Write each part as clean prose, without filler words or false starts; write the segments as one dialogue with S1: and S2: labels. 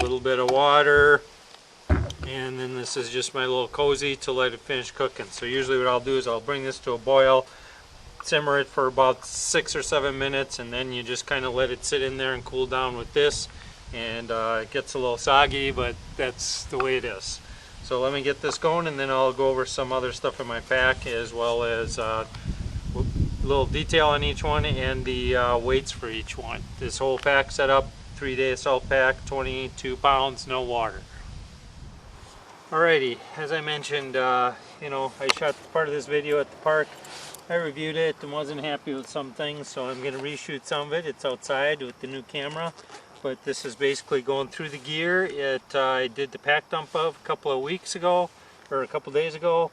S1: little bit of water, and then this is just my little cozy to let it finish cooking. So usually what I'll do is I'll bring this to a boil, simmer it for about 6 or 7 minutes, and then you just kind of let it sit in there and cool down with this. And it gets a little soggy, but that's the way it is. So let me get this going, and then I'll go over some other stuff in my pack, as well as a little detail on each one and the weights for each one. This whole pack set up, 3-day assault pack, 22 pounds, no water. Alrighty, as I mentioned, you know, I shot part of this video at the park. I reviewed it and wasn't happy with some things, so I'm going to reshoot some of it. It's outside with the new camera, but this is basically going through the gear. I did the pack dump of a couple of weeks ago, or a couple days ago.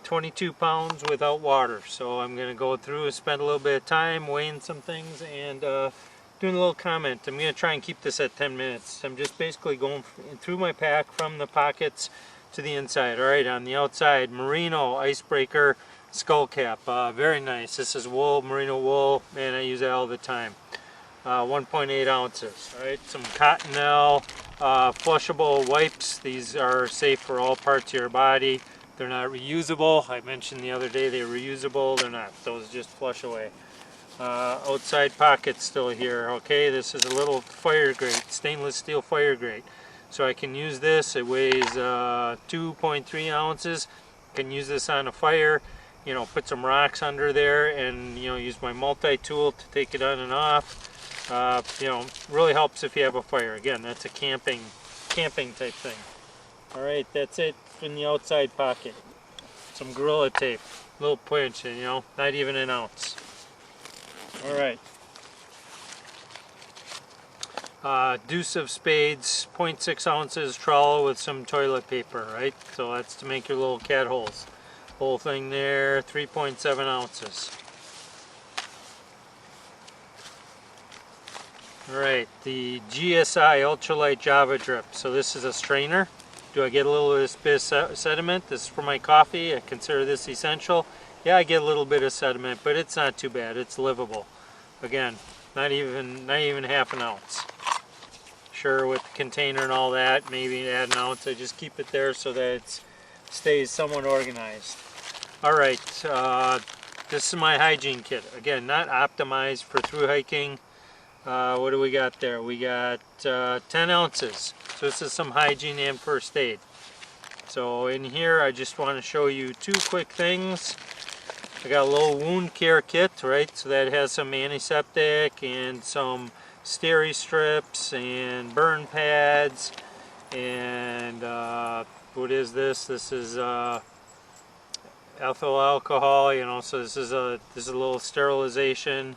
S1: 22 pounds without water. So I'm going to go through and spend a little bit of time weighing some things and doing a little comment. I'm going to try and keep this at 10 minutes. I'm just basically going through my pack from the pockets to the inside. Alright, on the outside, merino icebreaker skull cap. Very nice. This is wool, merino wool, and I use it all the time. 1.8 ounces. Alright, some Cottonelle flushable wipes. These are safe for all parts of your body. They're not reusable. I mentioned the other day they're reusable. They're not. Those just flush away. Outside pocket still here. Okay, this is a little fire grate, stainless steel fire grate. So I can use this. It weighs 2.3 ounces. I can use this on a fire. You know, put some rocks under there, and you know, use my multi-tool to take it on and off. You know, really helps if you have a fire. Again, that's a camping type thing. All right, that's it in the outside pocket. Some Gorilla Tape, little pinch, you know, not even an ounce. All right. Deuce of spades, 0.6 ounces trowel with some toilet paper, right? So that's to make your little cat holes. Whole thing there, 3.7 ounces. Alright, the GSI Ultralight Java Drip. So this is a strainer. Do I get a little bit of sediment? This is for my coffee. I consider this essential. Yeah, I get a little bit of sediment, but it's not too bad. It's livable. Again, not even half an ounce. Sure, with the container and all that, maybe add an ounce. I just keep it there so that it stays somewhat organized. Alright, this is my hygiene kit. Again, not optimized for through hiking. What do we got there? We got 10 ounces. So this is some hygiene and first aid. So in here I just want to show you two quick things. I got a little wound care kit, right? So that has some antiseptic and some steri strips and burn pads. And what is this? This is ethyl alcohol, you know, so this is a little sterilization.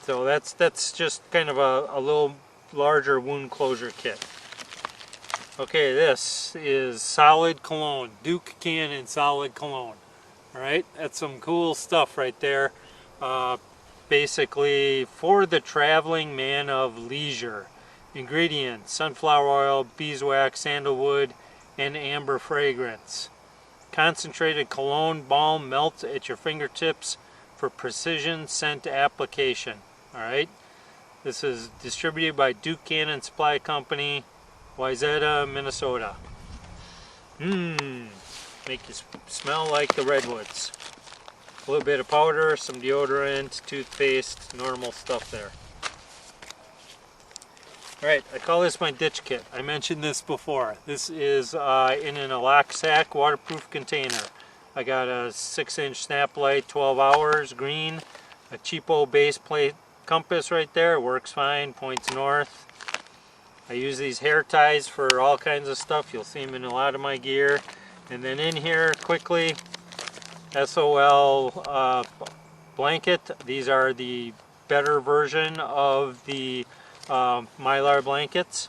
S1: So that's just kind of a little larger wound closure kit. Okay, this is solid cologne, Duke Cannon solid cologne. Alright, that's some cool stuff right there. Basically for the traveling man of leisure. Ingredients: sunflower oil, beeswax, sandalwood, and amber fragrance. Concentrated cologne balm melts at your fingertips for precision scent application. Alright, this is distributed by Duke Cannon Supply Company, Wayzata, Minnesota. Make you smell like the redwoods. A little bit of powder, some deodorant, toothpaste, normal stuff there. Alright, I call this my ditch kit. I mentioned this before. This is in an lock sack waterproof container. I got a 6-inch snap light, 12 hours, green, a cheapo base plate compass right there, works fine, points north. I use these hair ties for all kinds of stuff. You'll see them in a lot of my gear. And then in here, quickly, SOL blanket. These are the better version of the Mylar blankets.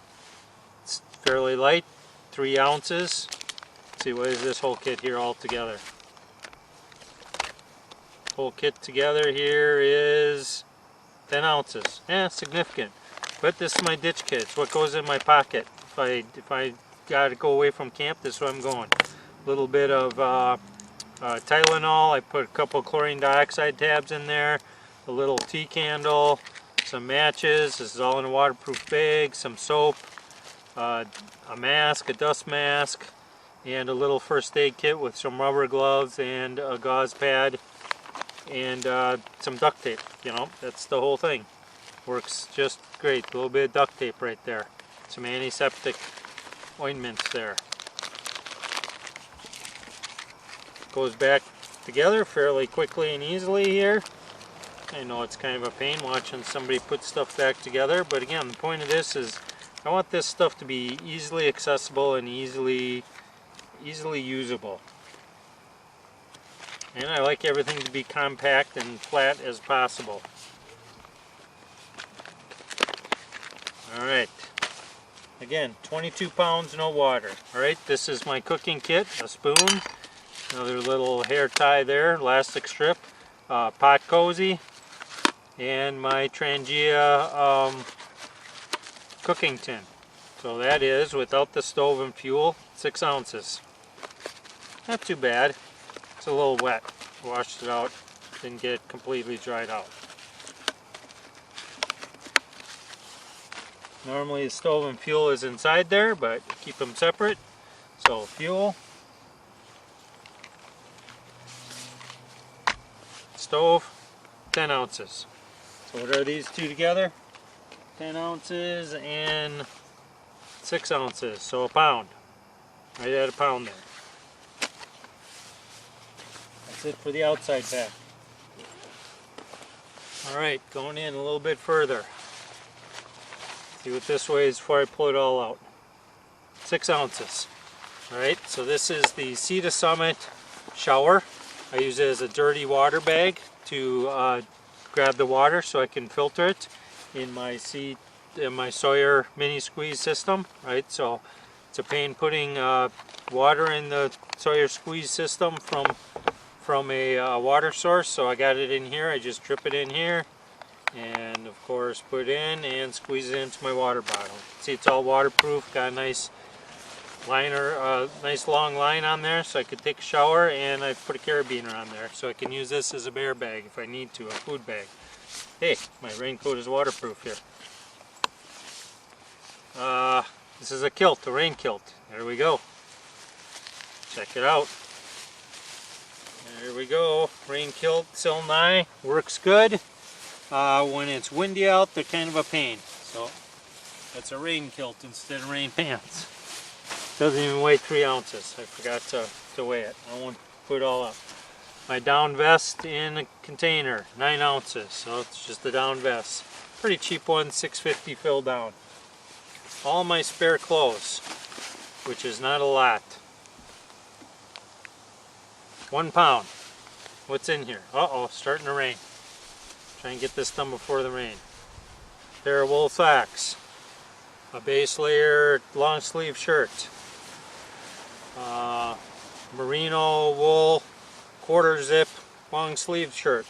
S1: It's fairly light, 3 ounces. Let's see, what is this whole kit here all together? Whole kit together here is 10 ounces. Yeah, significant. But this is my ditch kit. It's what goes in my pocket. If I got to go away from camp, this is where I'm going. A little bit of Tylenol. I put a couple of chlorine dioxide tabs in there. A little tea candle. Some matches. This is all in a waterproof bag. Some soap. a mask, a dust mask, and a little first aid kit with some rubber gloves and a gauze pad and some duct tape. You know, that's the whole thing. Works just great. A little bit of duct tape right there. Some antiseptic ointments there. Goes back together fairly quickly and easily here. I know it's kind of a pain watching somebody put stuff back together, but again, the point of this is I want this stuff to be easily accessible and easily usable. And I like everything to be compact and flat as possible. Alright, again, 22 pounds, no water. Alright, this is my cooking kit, a spoon, another little hair tie there, elastic strip, pot cozy, and my Trangia cooking tin. So that is, without the stove and fuel, 6 ounces. Not too bad. It's a little wet. Washed it out, didn't get it completely dried out. Normally the stove and fuel is inside there, but keep them separate. So fuel, stove, 10 ounces. So what are these two together? 10 ounces and 6 ounces, so a pound. Right at a pound there. That's it for the outside pack. Alright, going in a little bit further. See what this weighs before I pull it all out. 6 ounces. Alright, so this is the Sea2summit Shower. I use it as a dirty water bag to grab the water so I can filter it in my Sawyer mini squeeze system. Right, so it's a pain putting water in the Sawyer squeeze system from a water source, so I got it in here. I just drip it in here and of course put it in and squeeze it into my water bottle. See, it's all waterproof, got a nice liner, nice long line on there so I could take a shower, and I put a carabiner on there so I can use this as a bear bag if I need to, a food bag. Hey, my raincoat is waterproof here. This is a kilt, a rain kilt. There we go. Check it out. There we go. Rain kilt, Silnai, works good. When it's windy out, they're kind of a pain. So that's a rain kilt instead of rain pants. Doesn't even weigh 3 ounces. I forgot to weigh it. I won't put it all up. My down vest in a container, 9 ounces. So it's just a down vest. Pretty cheap one, $6.50 fill down. All my spare clothes, which is not a lot. 1 pound. What's in here? Uh-oh, starting to rain. Try and get this done before the rain. Pair of wool socks. A base layer long sleeve shirt. Merino wool quarter zip long sleeve shirt.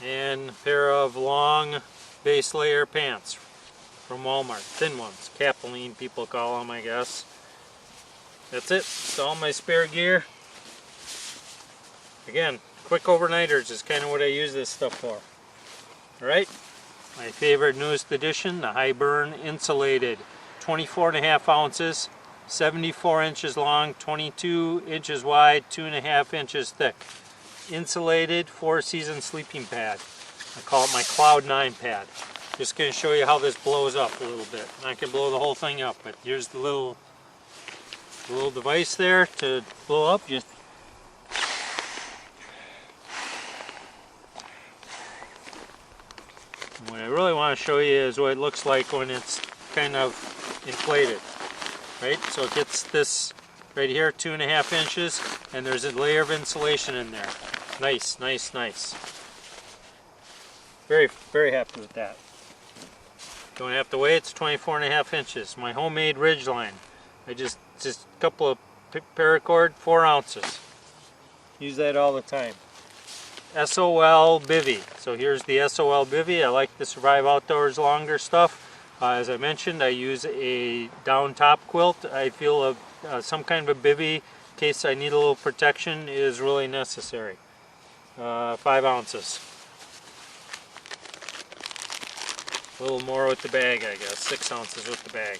S1: And a pair of long base layer pants from Walmart. Thin ones. Capilene people call them, I guess. That's it. It's all my spare gear. Again, quick overnighters is kind of what I use this stuff for. Alright, my favorite newest edition, the High Burn Insulated. 24.5 ounces, 74 inches long, 22 inches wide, 2.5 inches thick. Insulated 4-season sleeping pad. I call it my Cloud 9 pad. Just going to show you how this blows up a little bit. I can blow the whole thing up, but here's the little device there to blow up. Just what I really want to show you is what it looks like when it's kind of inflated. Right, so it gets this right here, 2.5 inches, and there's a layer of insulation in there. Nice, nice, nice. Very, very happy with that. Don't have to weigh, it's 24.5 inches. My homemade Ridgeline. I just a couple of paracord, 4 ounces. Use that all the time. SOL bivy. So here's the SOL bivy. I like the Survive Outdoors longer stuff. As I mentioned, I use a down top quilt. I feel some kind of a bivy, in case I need a little protection, is really necessary. 5 ounces. A little more with the bag, I guess. 6 ounces with the bag.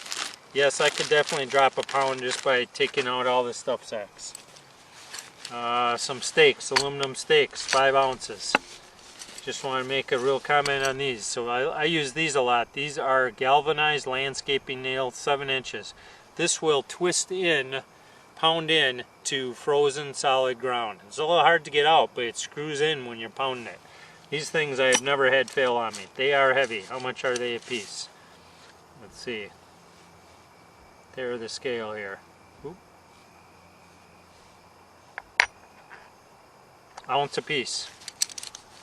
S1: Yes, I could definitely drop a pound just by taking out all the stuff sacks. Some steaks, aluminum steaks, 5 ounces. Just want to make a real comment on these. So I use these a lot. These are galvanized landscaping nails, 7 inches. This will twist in, pound in to frozen solid ground. It's a little hard to get out, but it screws in when you're pounding it. These things I have never had fail on me. They are heavy. How much are they a piece? Let's see. They're the scale here. Oop. Ounce a piece.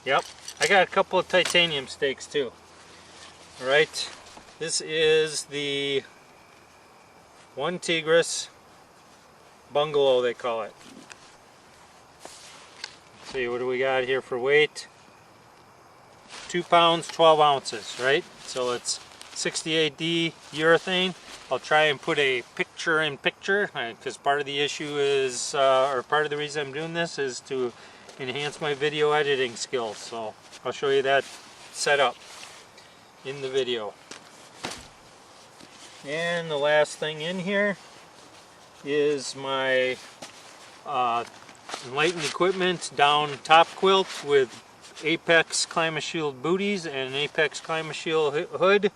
S1: Yep. I got a couple of titanium steaks too. Alright. This is the One Tigris bungalow, they call it. Let's see, what do we got here for weight? 2 pounds, 12 ounces, right? So it's 68D urethane. I'll try and put a picture-in-picture, because part of the issue is, or part of the reason I'm doing this is to enhance my video editing skills. So I'll show you that setup in the video. And the last thing in here is my Enlightened Equipment down top quilt with Apex ClimaShield booties and an Apex ClimaShield hood.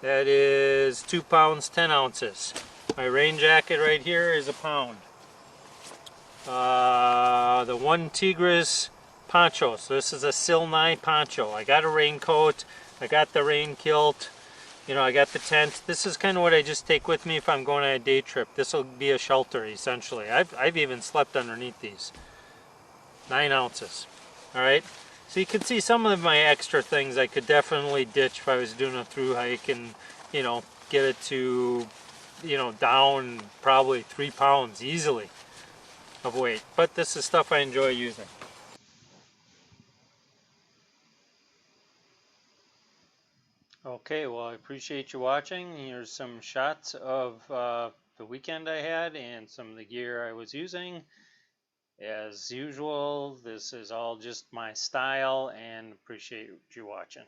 S1: That is 2 pounds 10 ounces. My rain jacket right here is a pound. The One Tigris poncho. So this is a Silnai poncho. I got a raincoat. I got the rain kilt. You know, I got the tent. This is kind of what I just take with me if I'm going on a day trip. This will be a shelter essentially. I've even slept underneath these. 9 ounces. Alright. So you can see some of my extra things I could definitely ditch if I was doing a through hike and, you know, get it to, you know, down probably 3 pounds easily of weight. But this is stuff I enjoy using. Okay, well, I appreciate you watching. Here's some shots of the weekend I had and some of the gear I was using. As usual, this is all just my style, and appreciate you watching.